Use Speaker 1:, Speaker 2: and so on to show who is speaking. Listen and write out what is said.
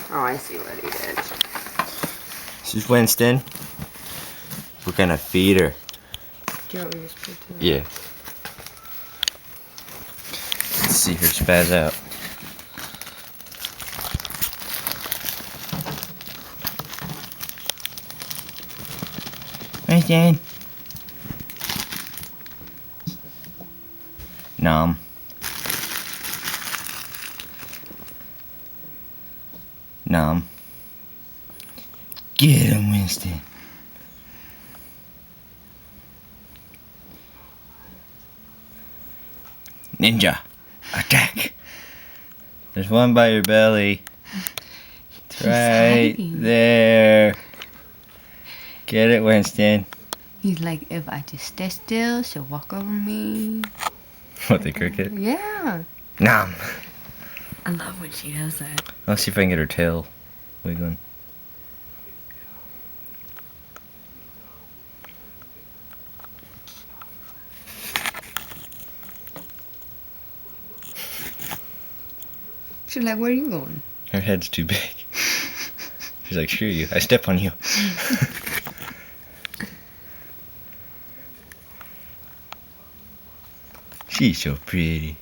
Speaker 1: Oh, I see what he did.
Speaker 2: This is Winston. We're gonna feed her.
Speaker 1: Do you want me to just put it?
Speaker 2: Yeah. Let's see her spaz out. Winston. Nom. Nom. Get him, Winston. Ninja, attack. There's one by your belly. It's right there. Get it, Winston.
Speaker 1: He's like, if I just stay still, she'll walk over me.
Speaker 2: What, the cricket?
Speaker 1: Yeah.
Speaker 2: Nom.
Speaker 1: I love when she does that.
Speaker 2: Let's see if I can get her tail wiggling.
Speaker 1: She's like, where are you going?
Speaker 2: Her head's too big. She's like, screw you. I step on you. She's so pretty.